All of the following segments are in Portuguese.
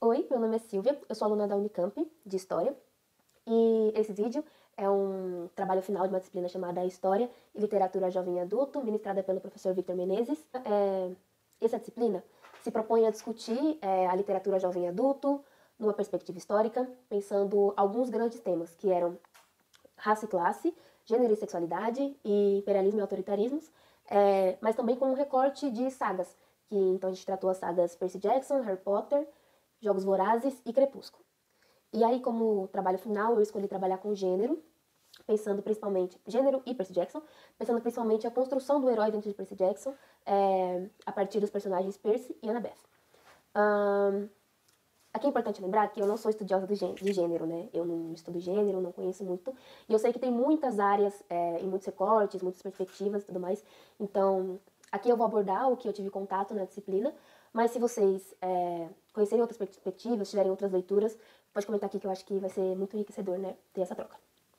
Oi, meu nome é Silvia, eu sou aluna da Unicamp de História e esse vídeo é um trabalho final de uma disciplina chamada História e Literatura Jovem e Adulto, ministrada pelo professor Victor Menezes. Essa disciplina se propõe a discutir a literatura jovem e adulto numa perspectiva histórica, pensando alguns grandes temas, que eram raça e classe, gênero e sexualidade e imperialismo e autoritarismos, mas também com um recorte de sagas, que então a gente tratou as sagas Percy Jackson, Harry Potter, Jogos Vorazes e Crepúsculo. E aí, como trabalho final, eu escolhi trabalhar com gênero, pensando principalmente, gênero e Percy Jackson, pensando principalmente a construção do herói dentro de Percy Jackson, a partir dos personagens Percy e Annabeth. Aqui é importante lembrar que eu não sou estudiosa de gênero, né? Eu não estudo gênero, não conheço muito. E eu sei que tem muitas áreas e muitos recortes, muitas perspectivas e tudo mais. Então, aqui eu vou abordar o que eu tive contato na disciplina. Mas se vocês conhecerem outras perspectivas, tiverem outras leituras, pode comentar aqui que eu acho que vai ser muito enriquecedor, né? Ter essa troca.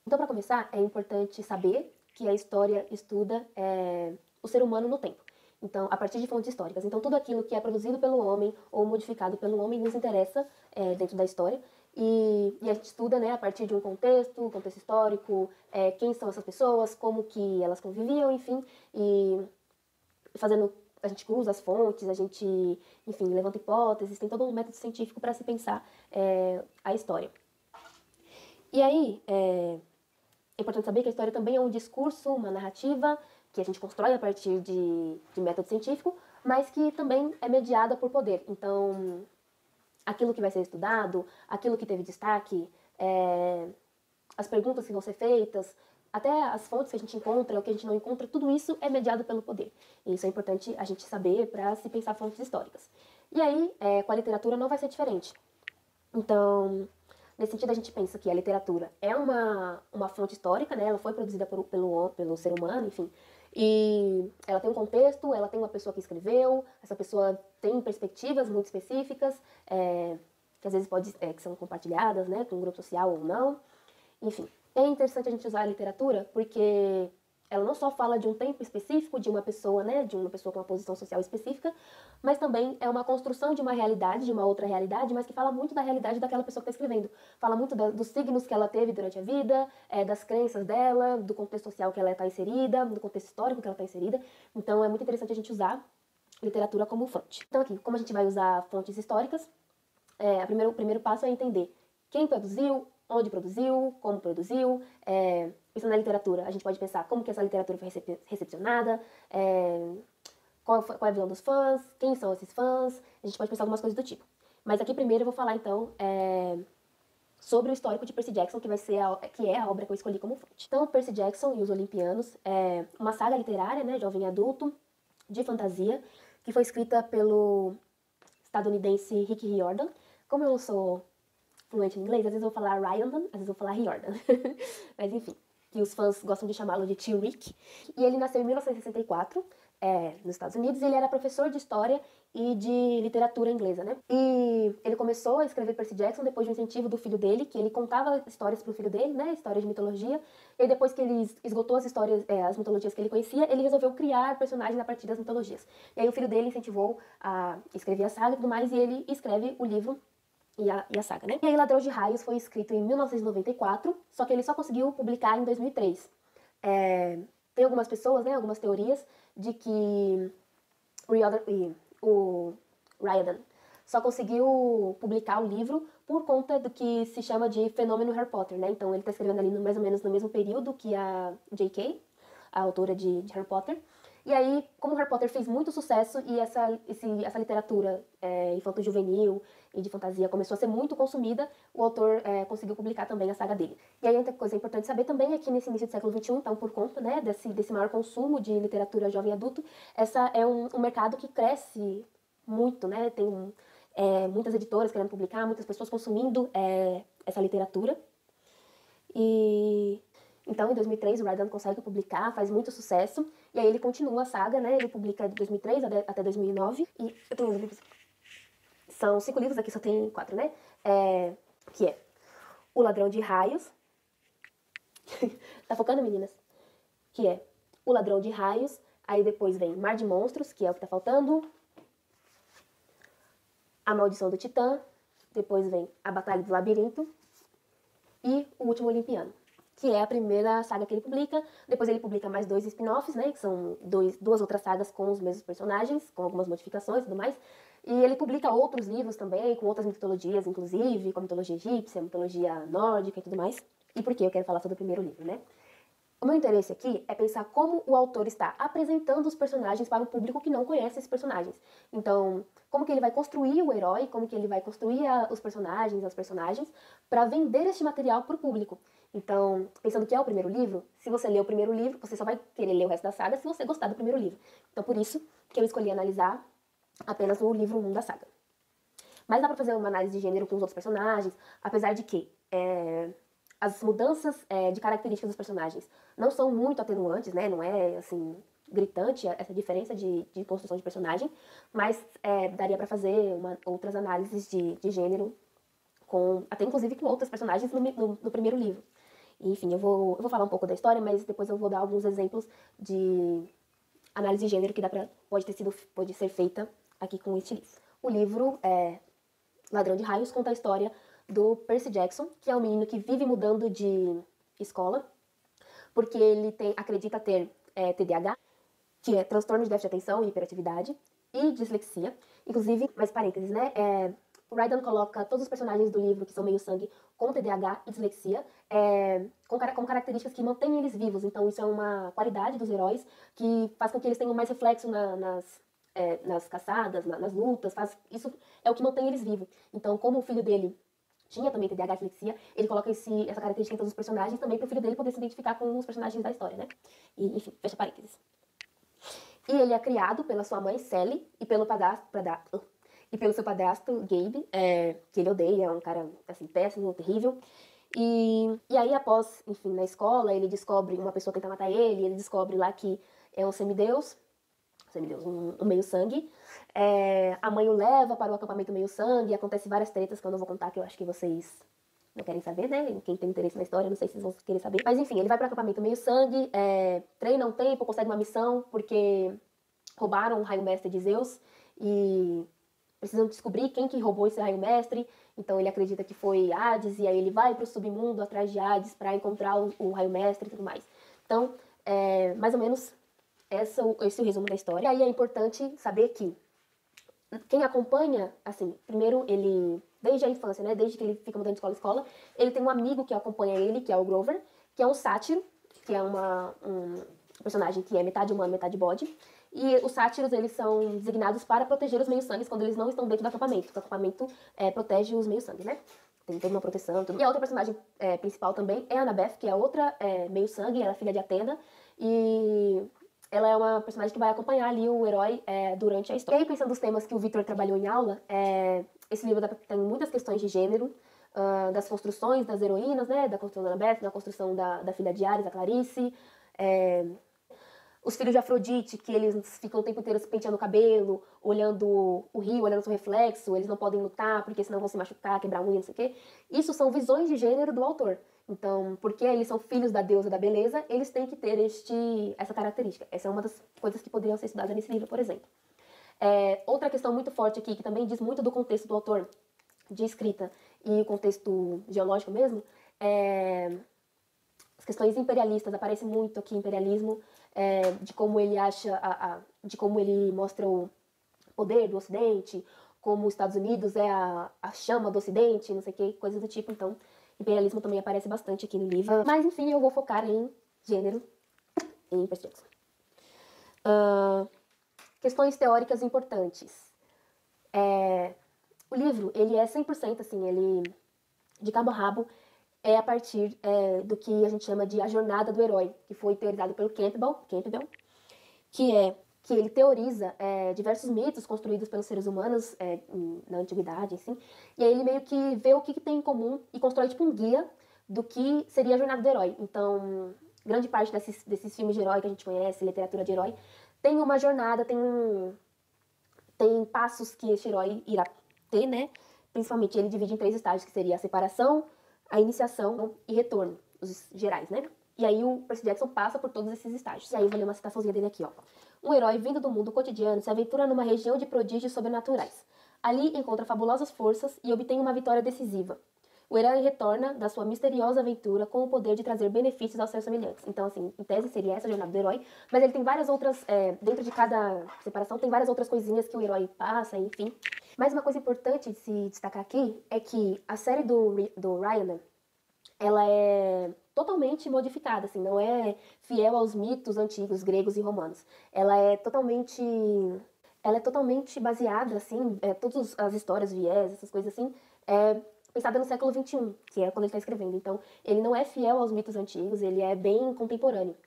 Então, para começar, é importante saber que a história estuda o ser humano no tempo. Então, a partir de fontes históricas. Então, tudo aquilo que é produzido pelo homem ou modificado pelo homem nos interessa dentro da história. E a gente estuda, né, a partir de um contexto histórico, quem são essas pessoas, como que elas conviviam, enfim. E a gente cruza as fontes, a gente, enfim, levanta hipóteses, tem todo um método científico para se pensar a história. E aí, é importante saber que a história também é um discurso, uma narrativa, que a gente constrói a partir de método científico, mas que também é mediada por poder. Então, aquilo que vai ser estudado, aquilo que teve destaque, as perguntas que vão ser feitas, até as fontes que a gente encontra, o que a gente não encontra, tudo isso é mediado pelo poder. E isso é importante a gente saber para se pensar fontes históricas. E aí, com a literatura não vai ser diferente. Então, nesse sentido, a gente pensa que a literatura é uma fonte histórica, né? Ela foi produzida pelo ser humano, enfim. E ela tem um contexto, ela tem uma pessoa que escreveu, essa pessoa tem perspectivas muito específicas, que às vezes que são compartilhadas, né, com um grupo social ou não. Enfim, é interessante a gente usar a literatura porque ela não só fala de um tempo específico, de uma pessoa, né, de uma pessoa com uma posição social específica, mas também é uma construção de uma realidade, de uma outra realidade, mas que fala muito da realidade daquela pessoa que está escrevendo. Fala muito dos signos que ela teve durante a vida, das crenças dela, do contexto social que ela está inserida, do contexto histórico que ela está inserida. Então é muito interessante a gente usar literatura como fonte. Então aqui, como a gente vai usar fontes históricas, o primeiro passo é entender quem produziu, onde produziu, como produziu. Pensando na literatura, a gente pode pensar como que essa literatura foi recepcionada, qual é a visão dos fãs, quem são esses fãs. A gente pode pensar algumas coisas do tipo. Mas aqui primeiro eu vou falar então sobre o histórico de Percy Jackson, que é a obra que eu escolhi como fonte. Então, Percy Jackson e os Olimpianos é uma saga literária, né, jovem e adulto, de fantasia, que foi escrita pelo estadunidense Rick Riordan. Como eu não sou fluente em inglês, às vezes eu vou falar Riordan, às vezes eu vou falar Riordan. Mas enfim, que os fãs gostam de chamá-lo de Tio Rick. E ele nasceu em 1964, nos Estados Unidos, e ele era professor de história e de literatura inglesa, né? E ele começou a escrever Percy Jackson depois de um incentivo do filho dele, que ele contava histórias pro filho dele, né? Histórias de mitologia. E aí, depois que ele esgotou as histórias, as mitologias que ele conhecia, ele resolveu criar personagens a partir das mitologias. E aí o filho dele incentivou a escrever a saga e tudo mais, e ele escreve o livro e a saga, né? E aí Ladrão de Raios foi escrito em 1994, só que ele só conseguiu publicar em 2003. Tem algumas pessoas, né, algumas teorias de que o Riordan só conseguiu publicar o livro por conta do que se chama de fenômeno Harry Potter, né? Então ele está escrevendo ali mais ou menos no mesmo período que a J.K., a autora de Harry Potter. E aí, como Harry Potter fez muito sucesso e essa literatura infanto-juvenil e de fantasia começou a ser muito consumida, o autor conseguiu publicar também a saga dele. E aí, outra coisa importante saber também é que nesse início do século XXI, então, por conta, né, desse maior consumo de literatura jovem e adulto, essa é um mercado que cresce muito, né? Tem muitas editoras querendo publicar, muitas pessoas consumindo essa literatura. E então, em 2003, o Riordan consegue publicar, faz muito sucesso, e aí ele continua a saga, né? Ele publica de 2003 até 2009, e eu tenho uns livros, são 5 livros, aqui só tem 4, né? Que é O Ladrão de Raios, tá focando, meninas? Que é O Ladrão de Raios, aí depois vem Mar de Monstros, que é o que tá faltando, A Maldição do Titã, depois vem A Batalha do Labirinto e O Último Olimpiano, que é a primeira saga que ele publica. Depois ele publica mais 2 spin-offs, né, que são duas outras sagas com os mesmos personagens, com algumas modificações e tudo mais. E ele publica outros livros também, com outras mitologias, inclusive, com a mitologia egípcia, a mitologia nórdica e tudo mais. E por que eu quero falar sobre o primeiro livro, né? O meu interesse aqui é pensar como o autor está apresentando os personagens para um público que não conhece esses personagens. Então, como que ele vai construir o herói, como que ele vai construir os personagens, as personagens, para vender este material para o público. Então, pensando que é o primeiro livro, se você ler o primeiro livro, você só vai querer ler o resto da saga se você gostar do primeiro livro. Então, por isso que eu escolhi analisar apenas o livro 1 da saga. Mas dá pra fazer uma análise de gênero com os outros personagens, apesar de que as mudanças de características dos personagens não são muito atenuantes, né? Não é, assim, gritante essa diferença de construção de personagem, mas daria pra fazer outras análises de gênero, até inclusive com outros personagens no primeiro livro. Enfim, eu vou falar um pouco da história, mas depois eu vou dar alguns exemplos de análise de gênero que pode ser feita aqui com este livro. O livro Ladrão de Raios conta a história do Percy Jackson, que é um menino que vive mudando de escola, porque ele acredita ter TDAH, que é transtorno de déficit de atenção e hiperatividade, e dislexia. Inclusive, mais parênteses, né? O Riordan coloca todos os personagens do livro que são meio sangue com TDAH e dislexia, com características que mantêm eles vivos. Então isso é uma qualidade dos heróis que faz com que eles tenham mais reflexo nas caçadas, nas lutas. Isso é o que mantém eles vivos. Então, como o filho dele tinha também TDAH e dislexia, ele coloca essa característica em todos os personagens também para o filho dele poder se identificar com os personagens da história, né? E, enfim, fecha parênteses. E ele é criado pela sua mãe, Sally, e pelo seu padrasto, Gabe, que ele odeia, é um cara, assim, péssimo, terrível. E aí, após, enfim, na escola, ele descobre uma pessoa tenta matar ele descobre lá que é um semideus, um meio-sangue. A mãe o leva para o acampamento meio-sangue, acontece várias tretas que eu não vou contar, que eu acho que vocês não querem saber, né? Quem tem interesse na história, não sei se vocês vão querer saber. Mas enfim, ele vai para o acampamento meio-sangue, treina um tempo, consegue uma missão, porque roubaram o raio-mestre de Zeus e precisam descobrir quem que roubou esse raio-mestre. Então ele acredita que foi Hades, e aí ele vai pro submundo atrás de Hades para encontrar o raio-mestre e tudo mais. Então, mais ou menos esse é o resumo da história. E aí é importante saber que quem acompanha, assim, primeiro ele, desde a infância, né, desde que ele fica mudando de escola em escola, ele tem um amigo que acompanha ele, que é o Grover, que é um sátiro, que é um personagem que é metade humano, metade bode. E os sátiros, eles são designados para proteger os meios-sangues quando eles não estão dentro do acampamento, porque o acampamento protege os meios-sangues, né? Tem toda uma proteção. Tudo. E a outra personagem principal também é a Annabeth, que é a outra meio-sangue, ela é filha de Atena, e ela é uma personagem que vai acompanhar ali o herói durante a história. E aí, pensando nos temas que o Victor trabalhou em aula, esse livro tem muitas questões de gênero, das construções das heroínas, né? Da construção da Annabeth, da construção da filha de Ares, a Clarice, os filhos de Afrodite, que eles ficam o tempo inteiro se penteando o cabelo, olhando o rio, olhando o seu reflexo, eles não podem lutar porque senão vão se machucar, quebrar unha, não sei o quê. Isso são visões de gênero do autor. Então, porque eles são filhos da deusa da beleza, eles têm que ter essa característica. Essa é uma das coisas que poderiam ser estudadas nesse livro, por exemplo. Outra questão muito forte aqui, que também diz muito do contexto do autor de escrita e o contexto geológico mesmo, as questões imperialistas. Aparece muito aqui imperialismo, de como ele de como ele mostra o poder do Ocidente, como os Estados Unidos é a chama do Ocidente, não sei o que, coisas do tipo. Então, imperialismo também aparece bastante aqui no livro. Mas, enfim, eu vou focar em gênero, em Percy Jackson. Questões teóricas importantes. O livro, ele é 100%, assim, ele, de cabo a rabo, a partir do que a gente chama de A Jornada do Herói, que foi teorizado pelo Campbell, que ele teoriza diversos mitos construídos pelos seres humanos na antiguidade, assim, e aí ele meio que vê o que tem em comum e constrói tipo um guia do que seria a jornada do herói. Então, grande parte desses filmes de herói que a gente conhece, literatura de herói, tem uma jornada, tem passos que esse herói irá ter, né? Principalmente ele divide em 3 estágios, que seria a separação, a iniciação e retorno, os gerais, né? E aí o Percy Jackson passa por todos esses estágios. E aí eu vou ler uma citaçãozinha dele aqui, ó. Um herói vindo do mundo cotidiano se aventura numa região de prodígios sobrenaturais. Ali encontra fabulosas forças e obtém uma vitória decisiva. O herói retorna da sua misteriosa aventura com o poder de trazer benefícios aos seus semelhantes. Então, assim, em tese seria essa a jornada do herói, mas ele tem várias outras, dentro de cada separação, tem várias outras coisinhas que o herói passa, enfim. Mas uma coisa importante de se destacar aqui é que a série do Ryan, ela é totalmente modificada, assim, não é fiel aos mitos antigos gregos e romanos. Ela é totalmente baseada, assim, todas as histórias, viés, essas coisas assim, pensada no século XXI, que é quando ele está escrevendo. Então, ele não é fiel aos mitos antigos, ele é bem contemporâneo.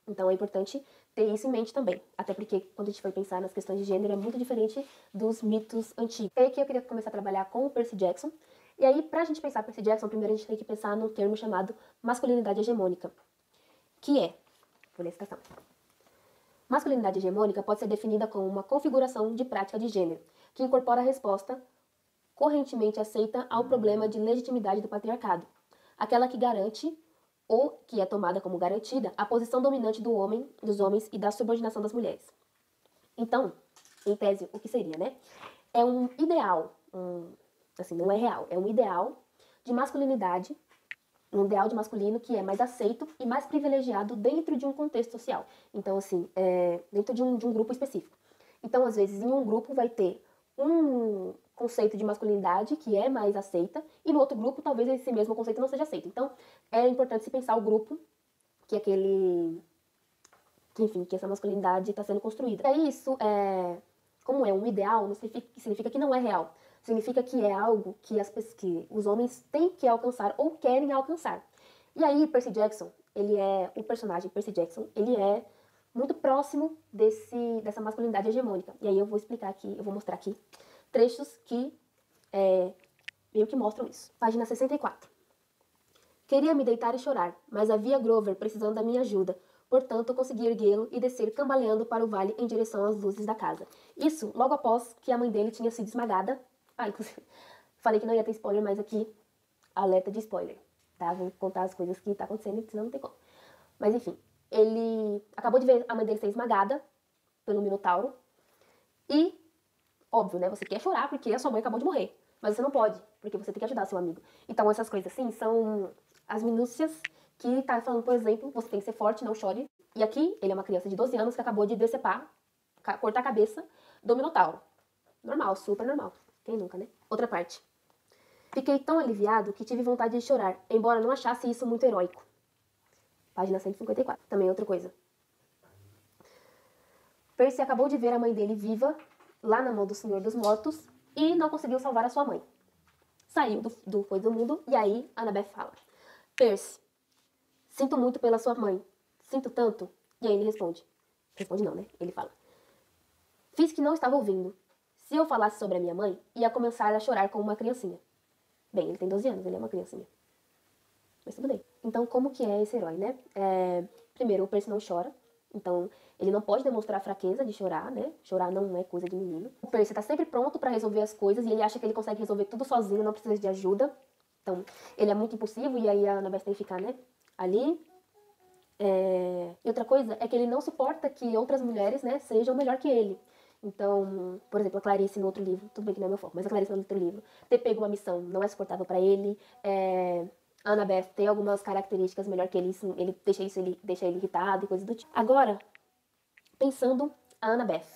Então, é importante ter isso em mente também. Até porque, quando a gente for pensar nas questões de gênero, é muito diferente dos mitos antigos. E aí, aqui eu queria começar a trabalhar com o Percy Jackson. E aí, pra gente pensar Percy Jackson, primeiro a gente tem que pensar no termo chamado masculinidade hegemônica, que é, vou ler a citação. Masculinidade hegemônica pode ser definida como uma configuração de prática de gênero, que incorpora a resposta correntemente aceita ao problema de legitimidade do patriarcado, aquela que garante, ou que é tomada como garantida, a posição dominante dos homens e da subordinação das mulheres. Então, em tese, o que seria, né? É um ideal, assim, não é real, é um ideal de masculinidade, um ideal de masculino que é mais aceito e mais privilegiado dentro de um contexto social. Então, assim, dentro de um grupo específico. Então, às vezes, em um grupo vai ter um conceito de masculinidade que é mais aceita, e no outro grupo talvez esse mesmo conceito não seja aceito. Então, é importante se pensar o grupo que que essa masculinidade está sendo construída. E aí isso, como é um ideal, não significa que não é real. Significa que é algo que os homens têm que alcançar ou querem alcançar. E aí, Percy Jackson, o personagem Percy Jackson, ele é muito próximo dessa masculinidade hegemônica. E aí eu vou explicar aqui, eu vou mostrar aqui trechos que meio que mostram isso. Página 64. Queria me deitar e chorar, mas havia Grover precisando da minha ajuda. Portanto, consegui erguê-lo e descer cambaleando para o vale em direção às luzes da casa. Isso logo após que a mãe dele tinha sido esmagada. Inclusive, falei que não ia ter spoiler, mas aqui, alerta de spoiler, tá? Vou contar as coisas que tá acontecendo, senão não tem como. Mas enfim, ele acabou de ver a mãe dele ser esmagada pelo Minotauro. E, óbvio, né? Você quer chorar porque a sua mãe acabou de morrer. Mas você não pode, porque você tem que ajudar seu amigo. Então, essas coisas assim são as minúcias que tá falando, por exemplo, você tem que ser forte, não chore. E aqui, ele é uma criança de 12 anos que acabou de decepar, cortar a cabeça do Minotauro. Normal, super normal. Quem nunca, né? Outra parte. Fiquei tão aliviado que tive vontade de chorar, embora não achasse isso muito heróico. Página 154. Também outra coisa. Percy acabou de ver a mãe dele viva, lá na mão do Senhor dos Mortos, e não conseguiu salvar a sua mãe. Saiu do Coisa do Mundo, e aí Annabeth fala: Percy, sinto muito pela sua mãe. Sinto tanto. E aí ele responde. Responde não, né? Ele fala: fiz que não estava ouvindo. Se eu falasse sobre a minha mãe, ia começar a chorar como uma criancinha. Bem, ele tem 12 anos, ele é uma criancinha. Mas tudo bem. Então, como que é esse herói, né? Primeiro, o Percy não chora. Então, ele não pode demonstrar fraqueza de chorar, né? Chorar não é coisa de menino. O Percy tá sempre pronto pra resolver as coisas e ele acha que ele consegue resolver tudo sozinho, não precisa de ajuda. Então, ele é muito impulsivo e aí a Annabeth tem que ficar, né? Ali. E outra coisa é que ele não suporta que outras mulheres, né, sejam melhor que ele. Então, por exemplo, a Clarice no outro livro, tudo bem que não é meu foco, mas a Clarice no outro livro, ter pego uma missão não é suportável pra ele. A Annabeth tem algumas características melhor que ele, ele deixa ele irritado e coisas do tipo. Agora, pensando a Annabeth.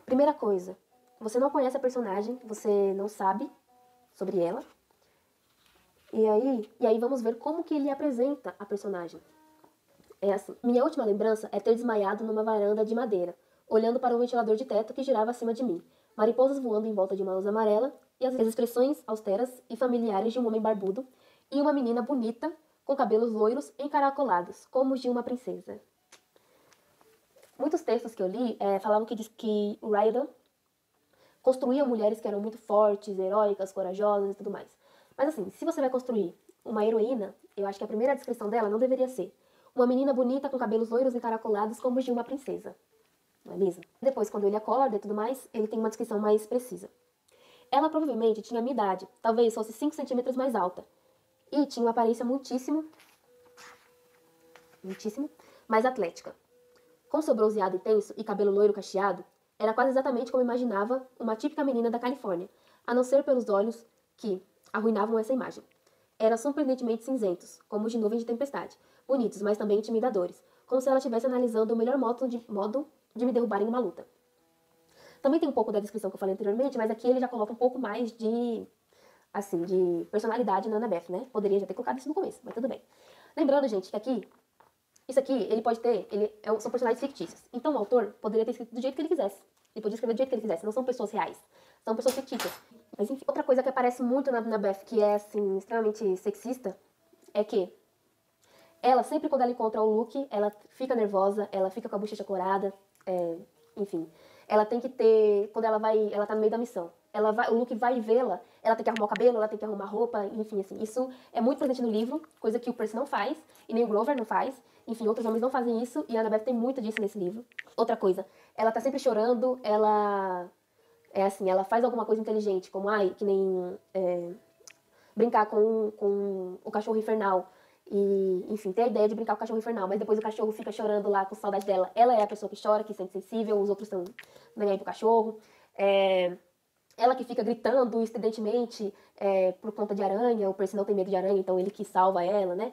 Primeira coisa, você não conhece a personagem, você não sabe sobre ela. E aí vamos ver como que ele apresenta a personagem. É assim: minha última lembrança é ter desmaiado numa varanda de madeira, olhando para um ventilador de teto que girava acima de mim, mariposas voando em volta de uma luz amarela e as expressões austeras e familiares de um homem barbudo e uma menina bonita com cabelos loiros encaracolados, como os de uma princesa. Muitos textos que eu li falavam que o Riordan construía mulheres que eram muito fortes, heróicas, corajosas e tudo mais. Mas assim, se você vai construir uma heroína, eu acho que a primeira descrição dela não deveria ser uma menina bonita com cabelos loiros encaracolados como os de uma princesa. Não é mesmo? Depois, quando ele acorda e tudo mais, ele tem uma descrição mais precisa. Ela provavelmente tinha a minha idade, talvez fosse 5 centímetros mais alta. E tinha uma aparência muitíssimo mais atlética. Com seu bronzeado intenso e cabelo loiro cacheado, Era quase exatamente como imaginava uma típica menina da Califórnia, a não ser pelos olhos que arruinavam essa imagem. Eram surpreendentemente cinzentos, como os de nuvens de tempestade, bonitos, mas também intimidadores, como se ela estivesse analisando o melhor modo de me derrubar em uma luta. Também tem um pouco da descrição que eu falei anteriormente, mas aqui ele já coloca um pouco mais de, assim, de personalidade na Annabeth, né? Poderia já ter colocado isso no começo, mas tudo bem. Lembrando, gente, que aqui, isso aqui, ele pode ter, são personagens fictícios. Então o autor poderia ter escrito do jeito que ele quisesse. Ele podia escrever do jeito que ele quisesse, não são pessoas reais, são pessoas fictícias. Mas enfim, outra coisa que aparece muito na Annabeth, que é, assim, extremamente sexista, é que ela, sempre quando ela encontra o Luke, ela fica nervosa, ela fica com a bochecha corada, enfim. Ela tem que ter, quando ela tá no meio da missão, o Luke vai vê-la, ela tem que arrumar o cabelo, ela tem que arrumar a roupa, enfim, assim. Isso é muito presente no livro, coisa que o Percy não faz, e nem o Grover não faz. Enfim, outros homens não fazem isso, e a Annabeth tem muito disso nesse livro. Outra coisa, ela tá sempre chorando, ela faz alguma coisa inteligente, como, que nem brincar com o cachorro infernal. E, enfim, ter a ideia de brincar com o cachorro infernal, mas depois o cachorro fica chorando lá com saudade dela. Ela é a pessoa que chora, que se sente sensível, os outros estão nem aí pro cachorro. Ela que fica gritando estridentemente por conta de aranha, o Percy não tem medo de aranha, então ele que salva ela, né?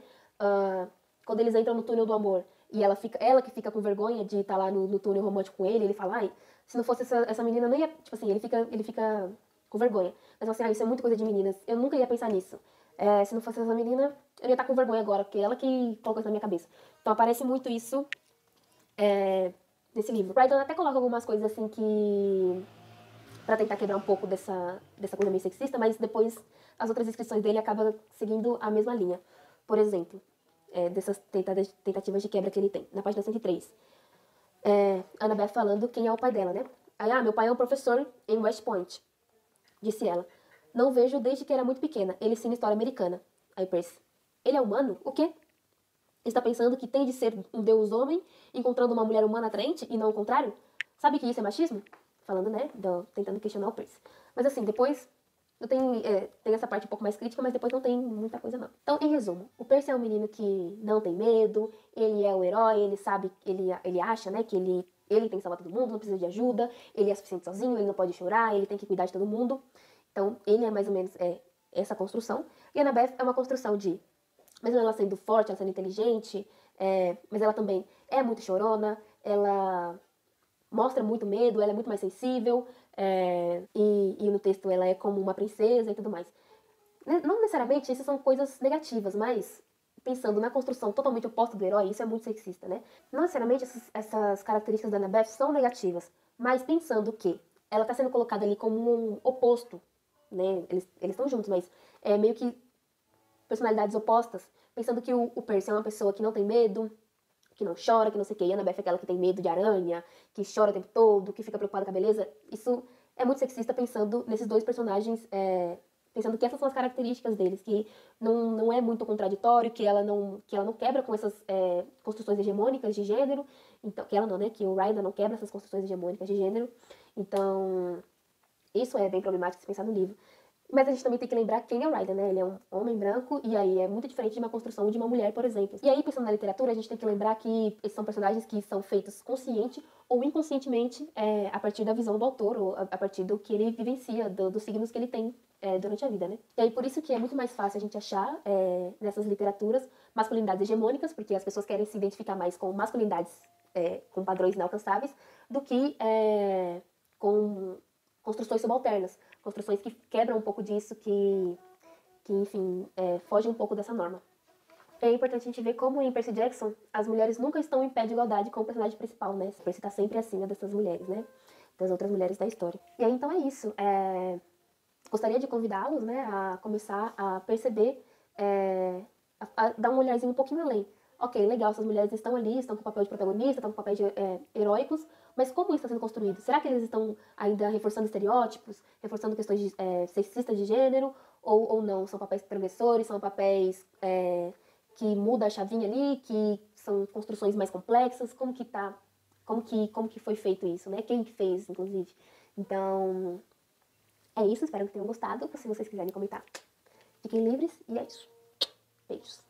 Quando eles entram no túnel do amor e ela que fica com vergonha de estar lá no túnel romântico com ele fala, se não fosse essa menina, não ia. Tipo assim, ele fica com vergonha. Mas assim, isso é muito coisa de meninas, eu nunca ia pensar nisso. Se não fosse essa menina, eu ia estar com vergonha agora, porque ela que colocou isso na minha cabeça. Então aparece muito isso nesse livro. O Brydon até coloca algumas coisas assim que pra tentar quebrar um pouco dessa coisa meio sexista, mas depois as outras descrições dele acabam seguindo a mesma linha. Por exemplo, dessas tentativas de quebra que ele tem. Na página 103, Annabeth falando quem é o pai dela, né? Aí, meu pai é um professor em West Point, disse ela. Não vejo desde que era muito pequena. Ele ensina história americana. Aí Percy, ele é humano? O quê? Está pensando que tem de ser um deus homem encontrando uma mulher humana atraente e não o contrário? Sabe que isso é machismo? Falando, né? Tentando questionar o Percy. Mas assim, depois eu tem essa parte um pouco mais crítica, mas depois não tem muita coisa não. Então, em resumo, o Percy é um menino que não tem medo, ele é o herói, ele sabe, ele acha, né, que ele tem que salvar todo mundo, não precisa de ajuda, ele é suficiente sozinho, ele não pode chorar, ele tem que cuidar de todo mundo. Então, ele é mais ou menos essa construção. E a Annabeth é uma construção de, mesmo ela sendo forte, ela sendo inteligente, mas ela também é muito chorona, ela mostra muito medo, ela é muito mais sensível, e no texto ela é como uma princesa e tudo mais. Não necessariamente isso são coisas negativas, mas pensando na construção totalmente oposta do herói, isso é muito sexista, né? Não necessariamente essas características da Annabeth são negativas, mas pensando que ela está sendo colocada ali como um oposto, né? Eles estão juntos, mas é meio que personalidades opostas, pensando que o Percy é uma pessoa que não tem medo, que não chora, que não sei o que, e a Annabeth é aquela que tem medo de aranha, que chora o tempo todo, que fica preocupada com a beleza. Isso é muito sexista pensando nesses dois personagens, pensando que essas são as características deles, que não é muito contraditório, que ela não quebra com essas construções hegemônicas de gênero, então, que ela não, né, que o Rider não quebra essas construções hegemônicas de gênero. Então, isso é bem problemático se pensar no livro. Mas a gente também tem que lembrar quem é o Rider, né? Ele é um homem branco, e aí é muito diferente de uma construção de uma mulher, por exemplo. E aí, pensando na literatura, a gente tem que lembrar que esses são personagens que são feitos consciente ou inconscientemente a partir da visão do autor, ou a partir do que ele vivencia, dos signos que ele tem durante a vida, né? E aí, por isso que é muito mais fácil a gente achar nessas literaturas masculinidades hegemônicas, porque as pessoas querem se identificar mais com masculinidades com padrões inalcançáveis, do que com construções subalternas, construções que quebram um pouco disso, que enfim, fogem um pouco dessa norma. É importante a gente ver como em Percy Jackson as mulheres nunca estão em pé de igualdade com o personagem principal, né? Percy está sempre acima dessas mulheres, né? Das outras mulheres da história. E aí, então é isso. Gostaria de convidá-los, né, a começar a perceber, a dar um olharzinho um pouquinho além. Ok, legal, essas mulheres estão ali, estão com papel de protagonista, estão com papel de heróicos, mas como isso está sendo construído? Será que eles estão ainda reforçando estereótipos, reforçando questões sexistas de gênero, ou não? São papéis transgressores, são papéis que mudam a chavinha ali, que são construções mais complexas? Como que foi feito isso, né? Quem que fez, inclusive? Então, é isso, espero que tenham gostado. Se vocês quiserem comentar, fiquem livres, e é isso. Beijos.